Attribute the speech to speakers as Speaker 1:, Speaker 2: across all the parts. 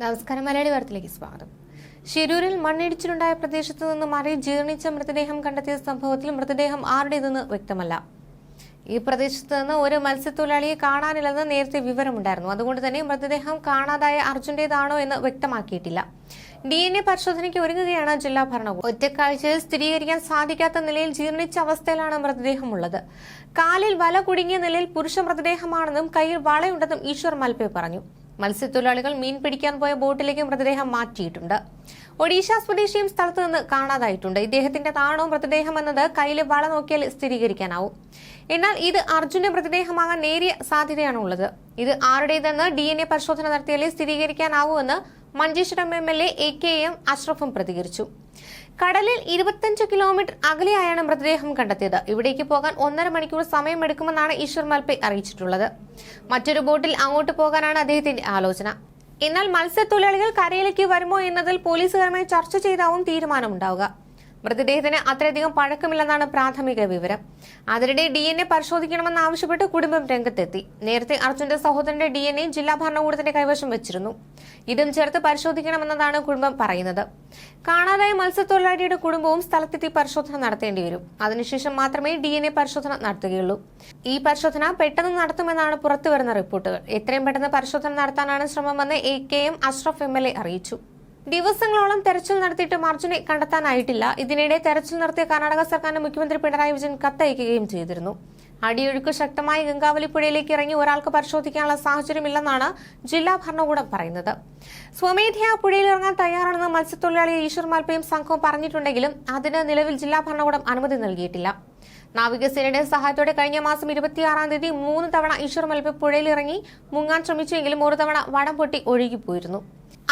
Speaker 1: നമസ്കാരം. മലയാളി വാർത്തയിലേക്ക് സ്വാഗതം. ശിരൂരിൽ മണ്ണിടിച്ചിലുണ്ടായ പ്രദേശത്ത് നിന്ന് മാറി ജീർണിച്ച മൃതദേഹം കണ്ടെത്തിയ സംഭവത്തിൽ മൃതദേഹം ആരുടേതെന്ന് വ്യക്തമല്ല. ഈ പ്രദേശത്ത് നിന്ന് ഒരു മത്സ്യത്തൊഴിലാളിയെ കാണാനില്ലെന്ന് നേരത്തെ വിവരമുണ്ടായിരുന്നു. അതുകൊണ്ട് തന്നെ മൃതദേഹം കാണാതായ അർജുന്റേതാണോ എന്ന് വ്യക്തമാക്കിയിട്ടില്ല. DNA പരിശോധനയ്ക്ക് ഒരുങ്ങുകയാണ് ജില്ലാ ഭരണകൂടം. ഒറ്റക്കാഴ്ചയിൽ സ്ഥിരീകരിക്കാൻ സാധിക്കാത്ത നിലയിൽ ജീർണിച്ച അവസ്ഥയിലാണ് മൃതദേഹമുള്ളത്. കാലിൽ വല കുടുങ്ങിയ നിലയിൽ പുരുഷ മൃതദേഹമാണെന്നും കയ്യിൽ വളയുണ്ടെന്നും ഈശ്വർ മൽപെ പറഞ്ഞു. മത്സ്യത്തൊഴിലാളികൾ മീൻ പിടിക്കാൻ പോയ ബോട്ടിലേക്ക് മൃതദേഹം മാറ്റിയിട്ടുണ്ട്. ഒഡീഷ സ്വദേശിയും സ്ഥലത്ത് നിന്ന് കാണാതായിട്ടുണ്ട്. ഇദ്ദേഹത്തിന്റെ താണോ മൃതദേഹം എന്നത് കയ്യിലെ വള നോക്കിയാൽ സ്ഥിരീകരിക്കാനാവും. എന്നാൽ ഇത് അർജുന്റെ മൃതദേഹമാകാൻ നേരിയ സാധ്യതയാണുള്ളത്. ഇത് ആരുടേതെന്ന് DNA പരിശോധന നടത്തിയാലേ സ്ഥിരീകരിക്കാനാവൂവെന്ന് മഞ്ചേശ്വരം MLA AKM അഷ്റഫും പ്രതികരിച്ചു. കടലിൽ 25 കിലോമീറ്റർ അകലെയായാണ് മൃതദേഹം കണ്ടെത്തിയത്. ഇവിടേക്ക് പോകാൻ 1.5 മണിക്കൂർ സമയമെടുക്കുമെന്നാണ് ഈശ്വർ മൽപെ അറിയിച്ചിട്ടുള്ളത്. മറ്റൊരു ബോട്ടിൽ അങ്ങോട്ട് പോകാനാണ് അദ്ദേഹത്തിന്റെ ആലോചന. എന്നാൽ മത്സ്യത്തൊഴിലാളികൾ കരയിലേക്ക് വരുമോ എന്നതിൽ പോലീസുകാരുമായി ചർച്ച ചെയ്താവും തീരുമാനമുണ്ടാവുക. മൃതദേഹത്തിന് അത്രയധികം പഴക്കമില്ലെന്നാണ് പ്രാഥമിക വിവരം. അതിനിടെ DNA പരിശോധിക്കണമെന്നാവശ്യപ്പെട്ട് കുടുംബം രംഗത്തെത്തി. നേരത്തെ അർജുന്റെ സഹോദരന്റെ DNA ജില്ലാ ഭരണകൂടത്തിന്റെ കൈവശം വെച്ചിരുന്നു. ഇതും ചേർത്ത് പരിശോധിക്കണമെന്നതാണ് കുടുംബം പറയുന്നത്. കാണാതായ മത്സ്യത്തൊഴിലാളിയുടെ കുടുംബവും സ്ഥലത്തെത്തി പരിശോധന നടത്തേണ്ടി വരും. അതിനുശേഷം മാത്രമേ DNA പരിശോധന നടത്തുകയുള്ളൂ. ഈ പരിശോധന പെട്ടെന്ന് നടത്തുമെന്നാണ് പുറത്തുവരുന്ന റിപ്പോർട്ടുകൾ. എത്രയും പെട്ടെന്ന് പരിശോധന നടത്താനാണ് ശ്രമമെന്ന് AKM അഷ്റഫ് MLA അറിയിച്ചു. ദിവസങ്ങളോളം തെരച്ചിൽ നടത്തിയിട്ടും അർജുനെ കണ്ടെത്താനായിട്ടില്ല. ഇതിനിടെ തെരച്ചിൽ നടത്തിയ കർണാടക സർക്കാരിന് മുഖ്യമന്ത്രി പിണറായി വിജയൻ കത്തയക്കുകയും ചെയ്തിരുന്നു. അടിയൊഴുക്ക് ശക്തമായി ഗംഗാവലി പുഴയിലേക്ക് ഇറങ്ങി ഒരാൾക്ക് പരിശോധിക്കാനുള്ള സാഹചര്യമില്ലെന്നാണ് ജില്ലാ ഭരണകൂടം പറയുന്നത്. സ്വമേധയാ പുഴയിലിറങ്ങാൻ തയ്യാറാണെന്ന് മത്സ്യത്തൊഴിലാളിയെ ഈശ്വർ മൽപയും സംഘവും പറഞ്ഞിട്ടുണ്ടെങ്കിലും അതിന് നിലവിൽ ജില്ലാ ഭരണകൂടം അനുമതി നൽകിയിട്ടില്ല. നാവികസേനയുടെ സഹായത്തോടെ കഴിഞ്ഞ മാസം 26-ാം തീയതി 3 തവണ ഈശ്വർ മൽപെ പുഴയിലിറങ്ങി മുങ്ങാൻ ശ്രമിച്ചുവെങ്കിലും ഒരു തവണ വടം പൊട്ടി ഒഴുകിപ്പോയിരുന്നു.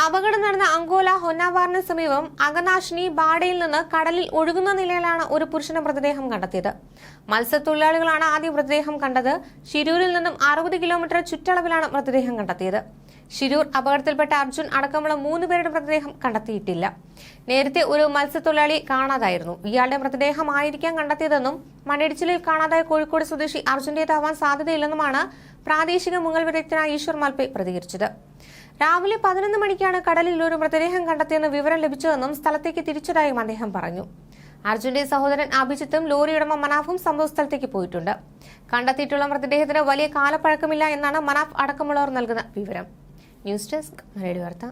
Speaker 1: അപകടം നടന്ന അങ്കോല ഹൊന്നാവാറിന് സമീപം അഗനാഷിനി ബാഡയിൽ നിന്ന് കടലിൽ ഒഴുകുന്ന നിലയിലാണ് ഒരു പുരുഷന്റെ മൃതദേഹം കണ്ടെത്തിയത്. മത്സ്യത്തൊഴിലാളികളാണ് ആദ്യം മൃതദേഹം കണ്ടത്. ശിരൂരിൽ നിന്നും 60 കിലോമീറ്റർ ചുറ്റളവിലാണ് മൃതദേഹം കണ്ടെത്തിയത്. ശിരൂർ അപകടത്തിൽപ്പെട്ട അർജുൻ അടക്കമുള്ള 3 പേരുടെ മൃതദേഹം കണ്ടെത്തിയിട്ടില്ല. നേരത്തെ ഒരു മത്സ്യത്തൊഴിലാളി കാണാതായിരുന്നു. ഇയാളുടെ മൃതദേഹമായിരിക്കാം കണ്ടെത്തിയതെന്നും മണ്ണിടിച്ചിലിൽ കാണാതായ കോഴിക്കോട് സ്വദേശി അർജുന്റേതാവാൻ സാധ്യതയില്ലെന്നുമാണ് പ്രാദേശിക മുങ്ങൽ വിദഗ്ധനായ ഈശ്വർ മൽപെ പ്രതികരിച്ചത്. രാവിലെ 11 മണിക്കാണ് കടലിൽ ഒരു മൃതദേഹം കണ്ടെത്തിയെന്ന് വിവരം ലഭിച്ചതെന്നും സ്ഥലത്തേക്ക് തിരിച്ചതായും അദ്ദേഹം പറഞ്ഞു. അർജുന്റെ സഹോദരൻ അഭിജിത്തും ലോറി ഉടമ മനാഫും സംഭവസ്ഥലത്തേക്ക് പോയിട്ടുണ്ട്. കണ്ടെത്തിയിട്ടുള്ള മൃതദേഹത്തിന് വലിയ കാലപ്പഴക്കമില്ല എന്നാണ് മനാഫ് അടക്കമുള്ളവർ നൽകുന്ന വിവരം. ന്യൂസ് ഡെസ്ക് മലയാളി വാർത്ത.